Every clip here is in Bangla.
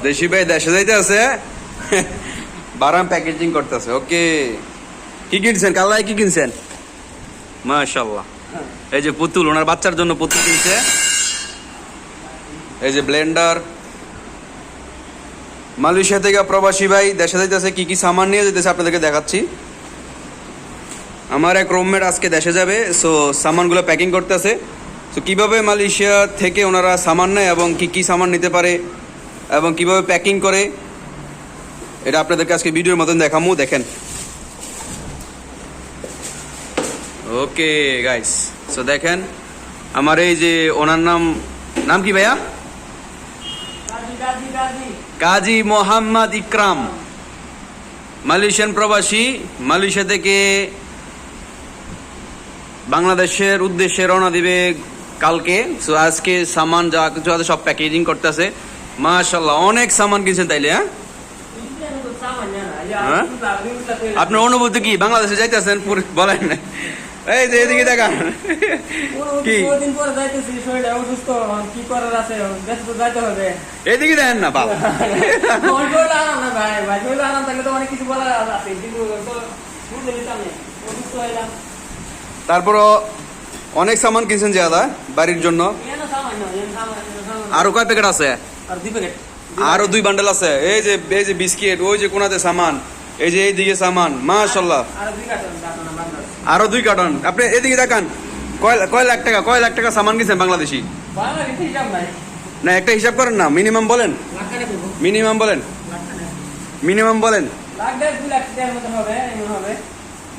দেশি ভাই দেশে যাইতে আছে, বারাম প্যাকেজিং করতেছে। ওকে, কি কিনছেন কাল্লাই, কি কিনছেন? মাশাআল্লাহ, এই যে পুতুল, ওনার বাচ্চার জন্য পুতুল কিনছে। এই যে ব্লেন্ডার। মালয়েশিয়া থেকে প্রবাসী ভাই দেশে যাইতেছে, কি কি সামান নিয়ে যেতেছে আপনাদেরকে দেখাচ্ছি। আমার এক রুমমেট আজকে দেশে যাবে, সো সামানগুলো প্যাকিং করতেছে। সো কীভাবে মালয়েশিয়া থেকে ওনারা সামান নেয় এবং কি কি সামান নিতে পারে এবং কিভাবে প্যাকিং করে, এটা আপনাদেরকে আজকে ভিডিওর মতন দেখামু, দেখেন। ওকে গাইস, সো দেখেন আমার এই যে ওনার নাম কি ভাইয়া? কাজী মোহাম্মদ ইকরাম, মালয়েশিয়ান প্রবাসী। মালয়েশিয়া থেকে বাংলাদেশের উদ্দেশ্যে রওনা দিবে কালকে। সো আজকে সামান যা কিছু আছে সব প্যাকেজিং করতেছে। মাশাআল্লাহ, অনেক সামান কিনছেন তাইলে। হ্যাঁ, আপনার অনুভূতি কি? বাংলাদেশে যাইতেছেন বলেন না। এই যে এদিকে দেখান, কি এদিকে দেখেন না বাবা। তারপরও অনেক সামান কিনছেন জাদা বাড়ির জন্য। আরো কয় প্যাকেট আছে? আরো 2 বান্ডেল আছে। এই যে বিস্কিট, ওই যে কোনাতে সামান, এই যে এইদিকে সামান। মাশাআল্লাহ, আরো 2 কার্টন। আপনি এদিকে দেখান, কয় লাখ টাকা সামান কিনছেন বাংলাদেশি? না, একটা হিসাব করেন না, মিনিমাম বলেন, মিনিমাম বলেন, মিনিমাম বলেন।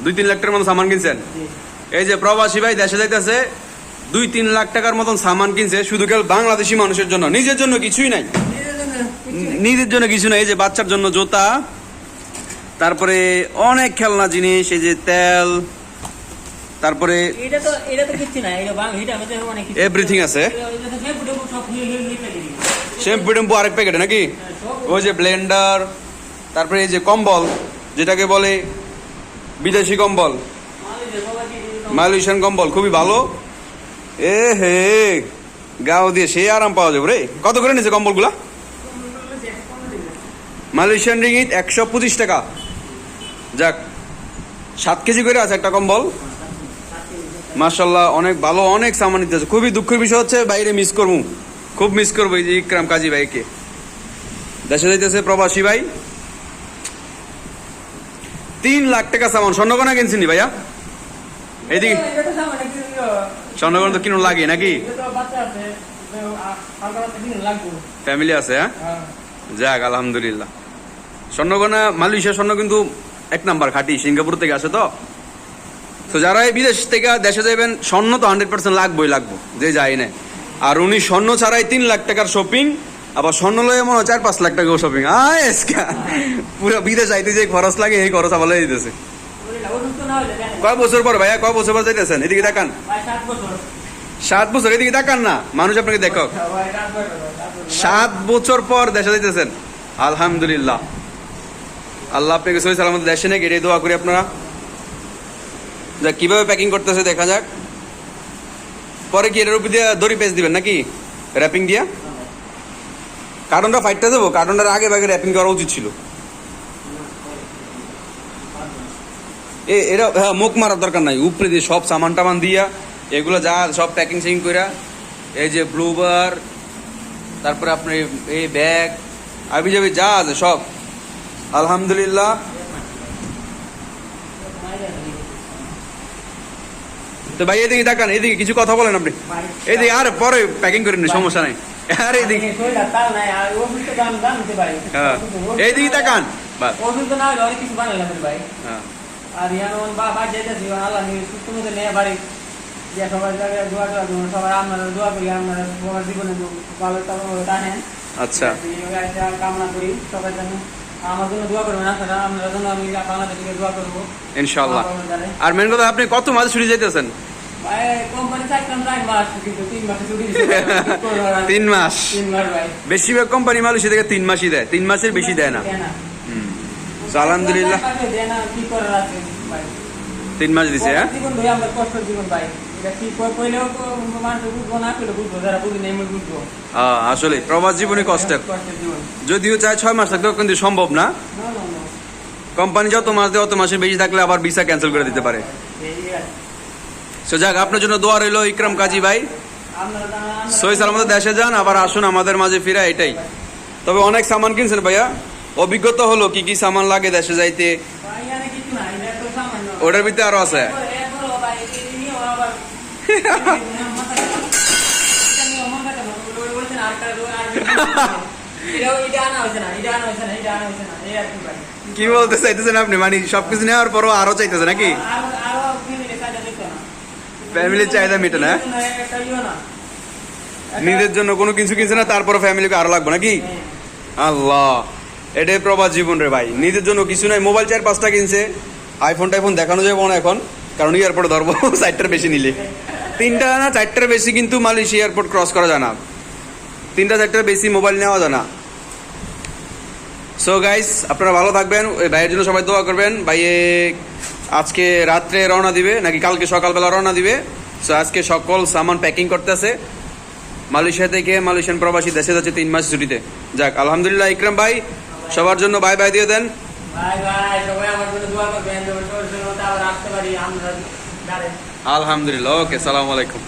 2-3 লাখ টাকার মতো সামান কিনছেন। এই যে প্রবাসী ভাই দেশে যাইতেছে, 2-3 লাখ টাকার মতন সামান কিনছে শুধু কেবল বাংলাদেশি মানুষের জন্য, নিজের জন্য কিছুই নাই, নিজের জন্য কিছু নাই। এই যে বাচ্চার জন্য জুতা, তারপরে অনেক খেলনা জিনিস, এই যে তেল, তারপরে এভরিথিং আছে। শ্যাম্পু টেম্পু আরেক প্যাকেটে নাকি? ওই যে ব্লেন্ডার, তারপরে এই যে কম্বল, যেটাকে বলে বিদেশি কম্বল, মালয়েশিয়ান কম্বল, খুবই ভালো। এ হে, গাও দিয়ে সে আরাম পাওয়া যাবে রে। কত করে নিয়েছে কম্বলগুলা? মালয়েশিয়ান রিঙ্গিত 125 টাকা। যাক, 7 কেজি করে আছে একটা কম্বল। মাশাআল্লাহ, অনেক ভালো, অনেক সামান নিতেছে। খুবই দুঃখের বিষয় হচ্ছে বাইরে মিস করবো, খুব মিস করবো এই যে ইকরাম কাজী ভাইকে। দেশে যাইতেছে প্রবাসী ভাই। 3 লাখ টাকা সামান। স্বর্ণগয়না কিনছিনি ভাইয়া? এইদিকে স্বর্ণগয়না তো কিনো লাগে নাকি? ফ্যামিলি আছে। হ্যাঁ, যাক আলহামদুলিল্লাহ। স্বর্ণগয়না, মালয়েশিয়া স্বর্ণ কিন্তু 1 নাম্বার খাঁটি, সিঙ্গাপুর থেকে আসে তো। তো যারা এই বিদেশ থেকে দেশে যাবেন, স্বর্ণ তো 100% লাগবো, যে যায় না। আর উনি স্বর্ণ ছাড়াই 3 লাখ টাকার শপিং, আবার স্বর্ণ লয়ে মনে হয় 4-5 লাখ টাকা শপিং। পুরো বিদেশ যাইতে যে খরচ লাগে, এই খরচ আবার লয়ে দিতেছে। কয় বছর পর ভাইয়া, কয় বছর পর যাইতেছেন? এদিকে দেখান। 7 বছর। এদিকে দেখান না, মানুষ আপনাকে দেখো। 7 বছর পর দেশে যাইতেছেন। আলহামদুলিল্লাহ, আল্লাহ আপনাকে সহি সালামত দেশে নেই, এটাই দোয়া করি আপনারা। যা কিভাবে প্যাকিং করতেছে দেখা যাক। পরে কি এটার উপর দিয়ে দড়ি পেঁচ দিবেন নাকি র্যাপিং দিয়া? কার্টনটা ফাইটটা দেবো, কার্টনটার আগে ভাগে র্যাপিং করা উচিত ছিল। এটা হ্যাঁ, মুখ মারার দরকার নাই, উপরে দিয়ে সব সামান টামান দিয়া এগুলো যা সব প্যাকিং সেকিং কইরা, এই যে ব্লুবার, তারপরে আপনার এই ব্যাগ আবি যাবি যা আছে সব। আলহামদুলিল্লাহ। তো ভাই এদিকে দেখান, এদিকে কিছু কথা বলেন আপনি। এদিকে আর পরে প্যাকিং করে নি, সমস্যা নাই। আর এইদিকে এইদিকে দেখান। আচ্ছা, কামনা করি সবার জন্য, আমার জন্য দোয়া করবেন, আপনারা জন্য আমি বাংলাদেশ থেকে দোয়া করবো ইনশাআল্লাহ। আর মেন কথা, আপনি কত মাস ছুটি যাইতেছেন? 3 মাস। বেশিরভাগ কোম্পানি মালয়েশিয়া থেকে 3 মাসই দেয়, 3 মাসের বেশি দেয় না। আলহামদুলিল্লাহ, 3 মাস দিছে। হ্যাঁ, আসলে প্রবাস জীবনে কষ্টের, যদিও চাই 6 মাস থাকতেও কিন্তু সম্ভব না। কোম্পানি যত মাস দেয় অত মাসের বেশি থাকলে আবার ভিসা ক্যান্সেল করে দিতে পারে। সো যাক, আপনার জন্য দোয়া রইল ইকরাম কাজী ভাই, সহি সালামত দেশে যান, আবার আসুন আমাদের মাঝে ফিরা, এটাই। তবে অনেক সামান কিনছেন ভাইয়া, অভিজ্ঞতা হলো কি কি সামান লাগে দেশে যাইতে, ওটার ভিতরে আরো আছে। কি বলতে চাইতেছেন আপনি, মানে সবকিছু নেওয়ার পরও আরো চাইতেছে নাকি? ফ্যামিলির চাহিদা মেটে না, নিজের জন্য কোনো কিছু কিনছে না, তারপর ফ্যামিলিকে আরো লাগবে নাকি? আল্লাহ, এটাই প্রবাস জীবন রে ভাই। নিজের জন্য কিছু নাই, মোবাইল 4-5টা কিনছে, আইফোন টাইফোন দেখানো যাবে না এখন, কারণ এয়ারপোর্টে ধরবো 4টার বেশি নিলে। 3টা না 4টার বেশি কিন্তু মালয়েশিয়া এয়ারপোর্ট ক্রস করা যায় না, 3টা-4টার বেশি মোবাইল নেওয়া যায় না। সো গাইস, আপনারা ভালো থাকবেন, ওই ভাইয়ের জন্য সবাই দোয়া করবেন। ভাইয়ে আজকে রাত্রে রওনা দিবে নাকি কালকে সকালবেলা রওনা দিবে। সো আজকে সকল সামান প্যাকিং করতেছে, মালয়েশিয়া থেকে মালয়েশিয়ান প্রবাসী দেশে যাচ্ছে 3 মাস ছুটিতে। যাক আলহামদুলিল্লাহ, ইকরাম ভাই সবার জন্য বাই বাই দিয়ে দেন। আলহামদুলিল্লাহ, ওকে, সালাম আলাইকুম।